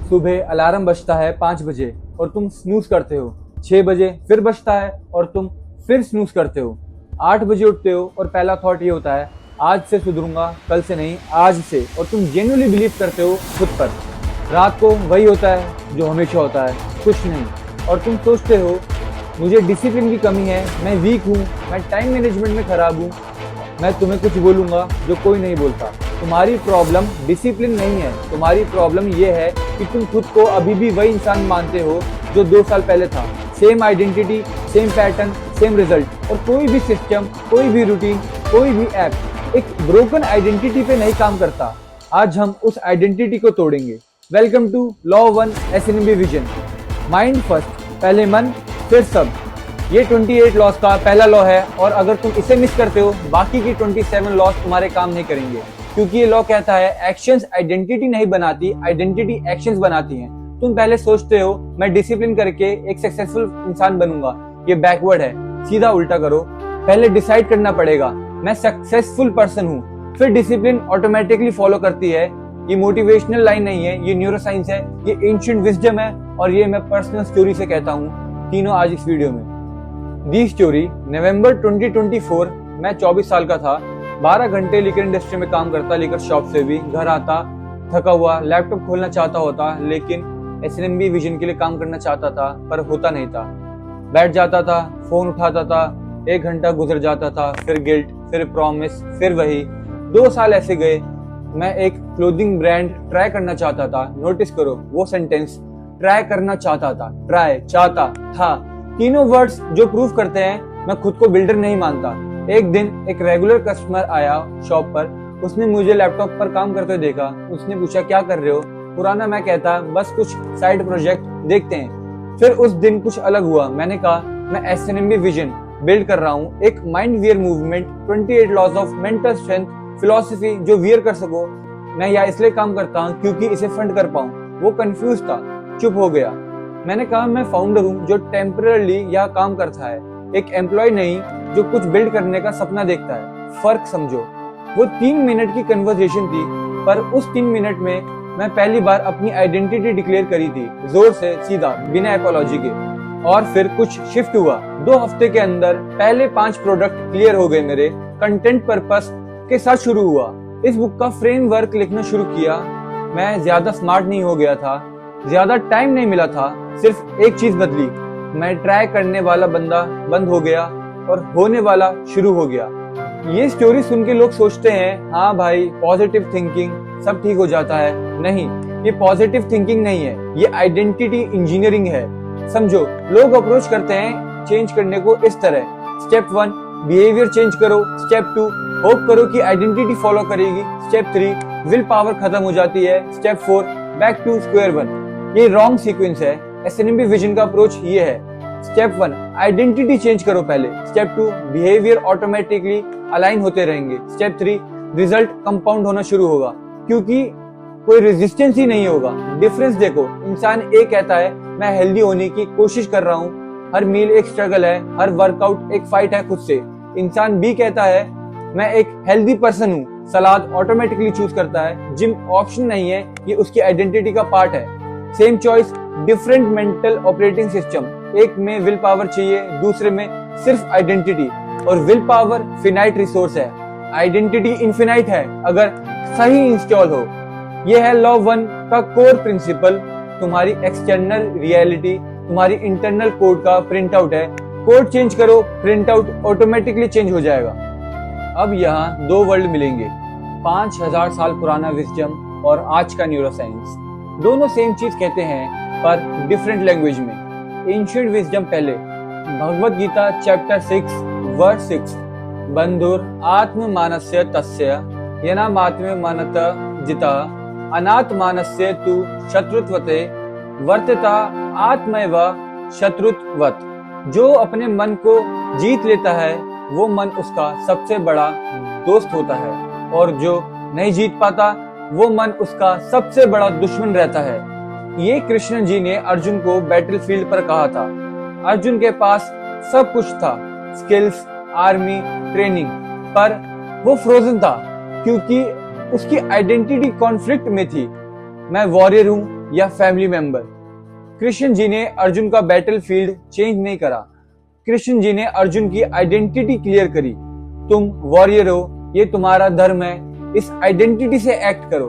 सुबह अलार्म बजता है 5 बजे और तुम स्नूज करते हो। 6 बजे फिर बजता है और तुम फिर स्नूज करते हो। 8 बजे उठते हो और पहला थॉट ये होता है आज से सुधरूंगा, कल से नहीं आज से, और तुम जेन्युइनली बिलीव करते हो खुद पर। रात को वही होता है जो हमेशा होता है, कुछ नहीं, और तुम सोचते हो मुझे डिसिप्लिन की कमी है, मैं वीक हूँ, मैं टाइम मैनेजमेंट में खराब हूँ। मैं तुम्हें कुछ बोलूँगा जो कोई नहीं बोलता। तुम्हारी प्रॉब्लम डिसिप्लिन नहीं है, तुम्हारी प्रॉब्लम ये है कि तुम खुद को अभी भी वही इंसान मानते हो जो 2 साल पहले था। Same identity, same pattern, same result, और कोई भी सिस्टम, कोई भी रूटीन, कोई भी ऐप एक ब्रोकन आइडेंटिटी पे नहीं काम करता। आज हम उस आइडेंटिटी को तोड़ेंगे। Welcome to law 1 SNMB vision. Mind first, पहले मन फिर सब। ये 28 लॉस का पहला लॉ है, और अगर तुम इसे मिस करते हो बाकी की 27 लॉस तुम्हारे काम नहीं करेंगे, क्योंकि ये लॉ कहता है एक्शंस आइडेंटिटी नहीं बनाती, आइडेंटिटी एक्शंस बनाती हैं। तुम पहले सोचते हो मैं डिसिप्लिन करके एक सक्सेसफुल इंसान बनूंगा, ये बैकवर्ड है, सीधा उल्टा करो। पहले डिसाइड करना पड़ेगा मैं सक्सेसफुल पर्सन हूँ, फिर डिसिप्लिन ऑटोमेटिकली फॉलो करती है। ये मोटिवेशनल लाइन नहीं है, ये न्यूरोसाइंस है, ये एंशिएंट विजडम है, और ये मैं पर्सनल स्टोरी से कहता हूँ तीनों आज इस वीडियो में। दी स्टोरी, नवंबर 2024, मैं 24 साल का था। 12 घंटे लीकर इंडस्ट्री में काम करता, लीकर शॉप से भी घर आता थका हुआ, लैपटॉप खोलना चाहता होता, लेकिन एसएनएमबी विजन के लिए काम करना चाहता था पर होता नहीं था। बैठ जाता था, फोन उठाता था, 1 घंटा गुजर जाता था, फिर गिल्ट, फिर प्रॉमिस, फिर वही। 2 साल ऐसे गए। मैं एक क्लोथिंग ब्रांड ट्राई करना चाहता था। नोटिस करो वो सेंटेंस, ट्राई करना चाहता था, ट्राई, चाहता था, तीनों वर्ड्स जो प्रूव करते हैं मैं खुद को बिल्डर नहीं मानता। एक दिन एक रेगुलर कस्टमर आया शॉप पर, उसने मुझे लैपटॉप पर काम करते देखा। उसने पूछा क्या कर रहे हो? पुराना मैं कहता बस कुछ साइड प्रोजेक्ट देखते हैं। फिर उस दिन कुछ अलग हुआ। मैंने कहा मैं एसएनएमबी विजन बिल्ड कर रहा हूँ, एक mind wear movement, 28 laws of mental strength philosophy जो वियर कर सको। मैं यहाँ इसलिए काम करता हूँ क्योंकि इसे फंड कर पाऊँ। वो कंफ्यूज था, चुप हो गया। मैंने कहा मैं फाउंडर हूँ जो टेम्पररी यहाँ काम करता है, एक एम्प्लॉय नहीं जो कुछ बिल्ड करने का सपना देखता है। फर्क समझो। वो 3 मिनट की कन्वर्सेशन थी, पर उस 3 मिनट में मैं पहली बार अपनी आइडेंटिटी डिक्लेयर करी थी, जोर से, सीधा, बिना एपोलॉजी के। और फिर कुछ शिफ्ट हुआ। 2 हफ्ते के अंदर पहले 5 प्रोडक्ट क्लियर हो गए मेरे। कंटेंट पर्पस के साथ शुरू हुआ। इस बुक का फ्रेमवर्क लिखना शुरू किया। मैं ज्यादा स्मार्ट नहीं हो गया था, ज्यादा टाइम नहीं मिला था, सिर्फ एक चीज बदली, मैं ट्राई करने वाला बंदा बंद हो गया और होने वाला शुरू हो गया। ये स्टोरी सुन के लोग सोचते हैं हाँ भाई पॉजिटिव थिंकिंग, सब ठीक हो जाता है। नहीं, ये पॉजिटिव थिंकिंग नहीं है, ये आइडेंटिटी इंजीनियरिंग है। समझो, लोग अप्रोच करते हैं चेंज करने को इस तरह। स्टेप 1 बिहेवियर चेंज करो, स्टेप 2 होप करो कि आइडेंटिटी फॉलो करेगी, स्टेप 3 विल पावर खत्म हो जाती है, स्टेप 4 बैक टू स्क्वायर 1। ये रॉन्ग सीक्वेंस है। एसएनएमबी विजन का अप्रोच ये है। स्टेप 1 आइडेंटिटी चेंज करो पहले, स्टेप 2 बिहेवियर ऑटोमेटिकली अलाइन होते रहेंगे, स्टेप 3 रिजल्ट कंपाउंड होना शुरू होगा, क्योंकि कोई रेजिस्टेंस ही नहीं होगा। डिफरेंस देखो, इंसान ए कहता है मैं हेल्दी होने की कोशिश कर रहा हूँ, हर मील एक स्ट्रगल है, हर वर्कआउट एक फाइट है खुद से। इंसान बी कहता है मैं एक हेल्दी पर्सन हूँ, सलाद ऑटोमेटिकली चूज करता है, जिम ऑप्शन नहीं है, ये उसकी आइडेंटिटी का पार्ट है। Same choice, different mental operating system. एक में विल पावर चाहिए, दूसरे में सिर्फ आइडेंटिटी। और विल पावर फिनाइट रिसोर्स है, आइडेंटिटी इनफिनाइट है अगर सही इंस्टॉल हो। यह है लॉ 1 का कोर प्रिंसिपल। तुम्हारी एक्सटर्नल रियलिटी तुम्हारी इंटरनल कोड का प्रिंट आउट है। कोड चेंज करो, प्रिंट आउट ऑटोमेटिकली चेंज हो जाएगा। अब यहाँ 2 वर्ल्ड मिलेंगे, 5000 साल पुराना विजडम और आज का न्यूरोसाइंस। दोनों सेम चीज कहते हैं पर डिफरेंट लैंग्वेज में। एंशिएंट विजडम पहले, भगवद गीता चैप्टर 6 वर्स 6, बंधुर आत्ममानस्य तस्य यनामात्म्यमानत जिता अनात्मानस्य तु शत्रुत्वते वर्तता आत्मैव शत्रुत्वत। जो अपने मन को जीत लेता है वो मन उसका सबसे बड़ा दोस्त होता है, और जो नहीं जीत पाता वो मन उसका सबसे बड़ा दुश्मन रहता है। ये कृष्ण जी ने अर्जुन को बैटलफील्ड पर कहा था। अर्जुन के पास सब कुछ था, स्किल्स, आर्मी, ट्रेनिंग, पर वो फ्रोजन था क्योंकि उसकी आइडेंटिटी कॉन्फ्लिक्ट में थी। मैं वॉरियर हूँ या फैमिली मेंबर। कृष्ण जी ने अर्जुन का बैटलफील्ड चेंज नहीं करा। कृष्ण जी ने अर्जुन की आइडेंटिटी क्लियर करी। तुम वॉरियर हो, ये तुम्हारा धर्म है, इस आइडेंटिटी से एक्ट करो।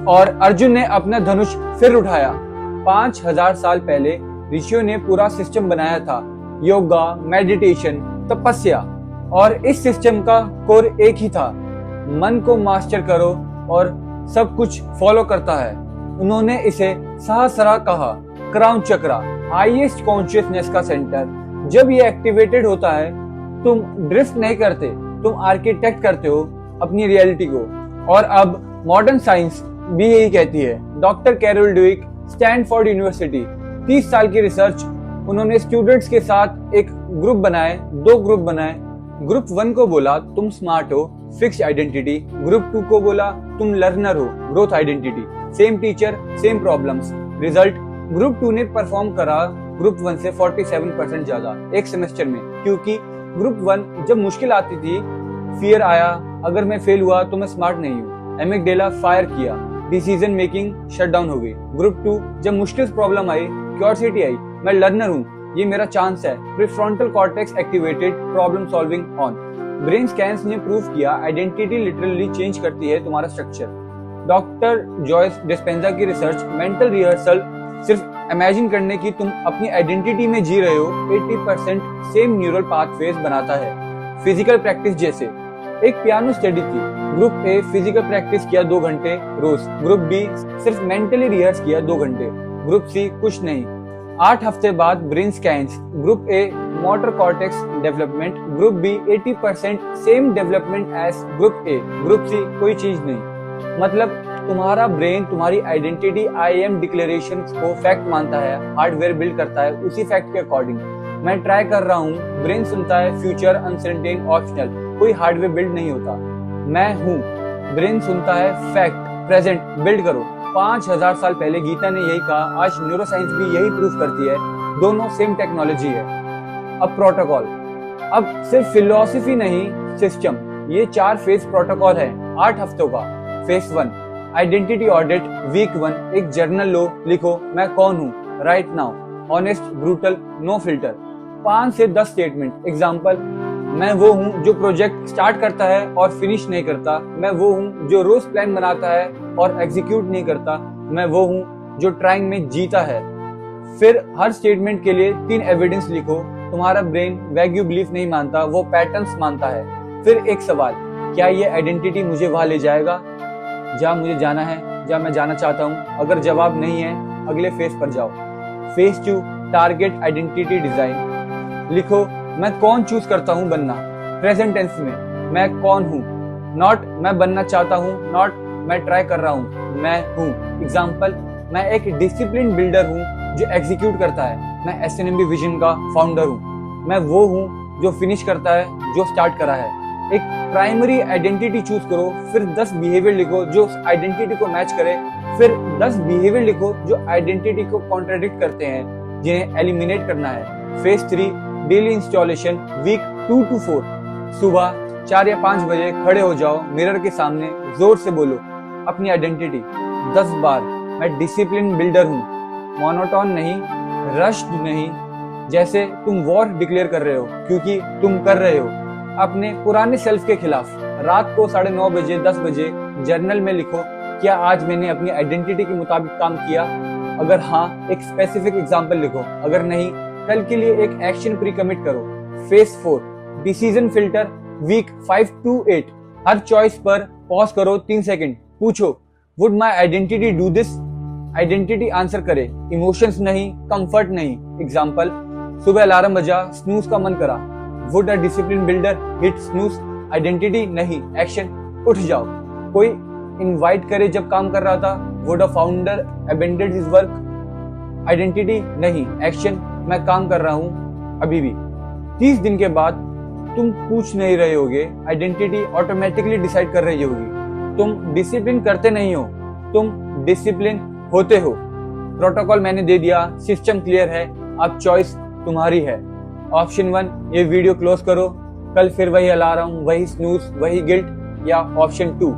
और अर्जुन ने अपना धनुष फिर उठाया। 5000 साल पहले ऋषियों ने पूरा सिस्टम बनाया था, योगा, मेडिटेशन, तपस्या। और इस सिस्टम का कोर एक ही था, मन को मास्टर करो और सब कुछ फॉलो करता है। उन्होंने इसे सहस्रा कहा, क्राउन चक्रा, हाईएस्ट कॉन्शियसनेस का सेंटर। जब ये एक्टिवेटेड होता है, तुम ड्रिफ्ट नहीं करते, तुम आर्किटेक्ट करते हो अपनी रियलिटी को। और अब मॉडर्न साइंस भी यही कहती है। Doctor Carol Dweck, Stanford university, 30 साल की रिसर्च। उन्होंने स्टूडेंट्स के साथ एक ग्रुप बनाए, 2 ग्रुप बनाए। ग्रुप 1 को बोला तुम स्मार्ट हो, फिक्स्ड आइडेंटिटी। ग्रुप 2 को बोला तुम लर्नर हो, growth identity. Same teacher, same problems. Result, group 2 ने परफॉर्म करा ग्रुप 1 से 47% ज्यादा एक सेमेस्टर में। क्योंकि ग्रुप 1 जब मुश्किल आती थी, फियर आया, अगर मैं फेल हुआ तो मैं स्मार्ट नहीं हूँ, एमिगडाला फायर किया, डिसीजन मेकिंग शट डाउन हो गई। ग्रुप 2 जब मुश्किल प्रॉब्लम आई, क्यूरियोसिटी आई, मैं लर्नर हूँ, ये मेरा चांस है, prefrontal cortex activated, problem solving on. Brain scans ने प्रूव किया आइडेंटिटी लिटरली चेंज करती है तुम्हारा स्ट्रक्चर। डॉक्टर जॉयस डिस्पेंजा की रिसर्च, मेंटल रिहर्सल सिर्फ इमेजिन करने की तुम अपनी आइडेंटिटी में जी रहे हो, 80% सेम न्यूरल पाथवेज बनाता है। फिजिकल प्रैक्टिस जैसे एक पियानो स्टडी थी। ग्रुप ए फिजिकल प्रैक्टिस किया 2 घंटे रोज। ग्रुप बी सिर्फ मेंटली रिहर्स किया 2 घंटे। ग्रुप सी कुछ नहीं। 8 हफ्ते बाद brain scans, group A motor cortex development, group B 80% same development as group A, group C कोई चीज नहीं। मतलब तुम्हारा ब्रेन तुम्हारी आइडेंटिटी आई एम डिक्लेरेशन को फैक्ट मानता है, हार्डवेयर बिल्ड करता है उसी फैक्ट के अकॉर्डिंग। मैं ट्राई कर रहा हूँ, ब्रेन सुनता है फ्यूचर अनसर्टेन ऑप्शनल, कोई हार्डवेयर बिल्ड नहीं होता। मैं हूँ, ब्रेन सुनता है फैक्ट प्रेजेंट, बिल्ड करो। 5000 साल पहले गीता ने यही कहा, आज न्यूरोसाइंस भी यही प्रूफ करती है, दोनों सेम टेक्नोलॉजी है। अब प्रोटोकॉल, अब सिर्फ फिलोसफी नहीं, सिस्टम। ये 4 फेज प्रोटोकॉल है, 8 हफ्तों का। फेज 1 आइडेंटिटी ऑडिट, वीक 1 एक जर्नल लो, लिखो मैं कौन हूँ right now, honest, brutal, no filter. 5 से 10 स्टेटमेंट। एग्जाम्पल, मैं वो हूँ जो प्रोजेक्ट स्टार्ट करता है और फिनिश नहीं करता। मैं वो हूँ जो रोज प्लान बनाता है और एग्जीक्यूट नहीं करता। मैं वो हूँ जो ट्राइंग में जीता है। फिर हर स्टेटमेंट के लिए 3 एविडेंस लिखो। तुम्हारा ब्रेन वैग्यू बिलीफ नहीं मानता, वो पैटर्न्स मानता है। फिर एक सवाल, क्या ये आइडेंटिटी मुझे वहां ले जाएगा जहाँ मुझे जाना है, जहाँ मैं जाना चाहता हूँ? अगर जवाब नहीं है, अगले फेज पर जाओ। Phase 2 target identity design. लिखो मैं कौन चूज करता हूँ बनना, प्रेजेंट टेंस में मैं कौन हूँ, नॉट मैं बनना चाहता हूँ, नॉट मैं ट्राई कर रहा हूँ, मैं हूँ। एग्जाम्पल, मैं एक डिसिप्लिन बिल्डर हूँ जो एग्जीक्यूट करता है। मैं एसएनएमबी विजन का फाउंडर हूँ। मैं वो हूँ जो फिनिश करता है, जो स्टार्ट करा है। एक प्राइमरी आइडेंटिटी चूज करो, फिर 10 बिहेवियर लिखो जो उस आइडेंटिटी को मैच करे। फिर 10 बिहेवियर लिखो जो आइडेंटिटी को कॉन्ट्राडिक्ट करते हैं, जिन्हें एलिमिनेट करना है। Phase 3 daily installation, week 2 to 4। सुबह 4 या 5 बजे खड़े हो जाओ, मिरर के सामने जोर से बोलो अपनी आइडेंटिटी 10 बार। मैं डिसिप्लिन बिल्डर हूँ, मोनोटोन नहीं, रश्ड नहीं, जैसे तुम वॉर डिक्लेयर कर रहे हो, क्योंकि तुम कर रहे हो अपने पुराने सेल्फ के खिलाफ। रात को 9:30 बजे, 10 बजे जर्नल में लिखो, क्या आज मैंने अपनी आइडेंटिटी के मुताबिक काम किया? अगर हाँ, एक स्पेसिफिक एग्जांपल लिखो। अगर नहीं, कल के लिए एक एक्शन प्री कमिट करो। Phase 4 decision filter, week 5 to 8। हर चॉइस पर पॉज करो 3 सेकंड, पूछो would my identity do this? Identity answer करे, इमोशंस नहीं, कंफर्ट नहीं। एग्जांपल, सुबह अलार्म बजा, स्नूज का मन करा, would a discipline builder hit snooze? Identity नहीं, एक्शन, उठ जाओ। कोई इनवाइट करे जब काम कर रहा था, would a founder abundant his work? Identity नहीं, एक्शन, मैं काम कर रहा हूं अभी भी। 30 दिन के बाद तुम पूछ नहीं रहे होगे, आइडेंटिटी ऑटोमेटिकली डिसाइड कर रही होगी। तुम डिसिप्लिन करते नहीं हो, तुम डिसिप्लिन होते हो। प्रोटोकॉल मैंने दे दिया, सिस्टम क्लियर है, अब चॉइस तुम्हारी है। ऑप्शन 1 ये वीडियो क्लोज करो, कल फिर वही अलार्म, वही स्नूज, वही गिल्ट। या ऑप्शन 2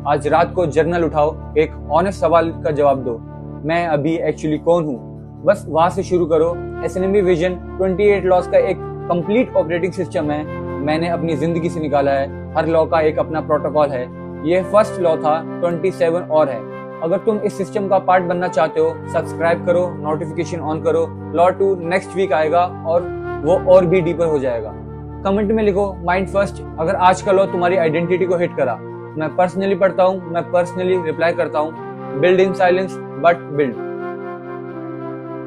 आज रात को जर्नल उठाओ, एक ऑनेस्ट सवाल का जवाब दो, मैं अभी एक्चुअली कौन हूँ। बस वहां से शुरू करो। SNMP विजन 28 लॉस का एक कंप्लीट ऑपरेटिंग सिस्टम है। मैंने अपनी जिंदगी से निकाला है। हर लॉ का एक अपना प्रोटोकॉल है। ये फर्स्ट लॉ था, 27 और है। अगर तुम इस सिस्टम का पार्ट बनना चाहते हो, सब्सक्राइब करो, नोटिफिकेशन ऑन करो। लॉ 2 नेक्स्ट वीक आएगा और वो और भी डीपर हो जाएगा। कमेंट में लिखो माइंड फर्स्ट अगर आज का लॉ तुम्हारी आइडेंटिटी को हिट करा। मैं पर्सनली पढ़ता हूँ, मैं पर्सनली रिप्लाई करता हूँ। Build in silence but build.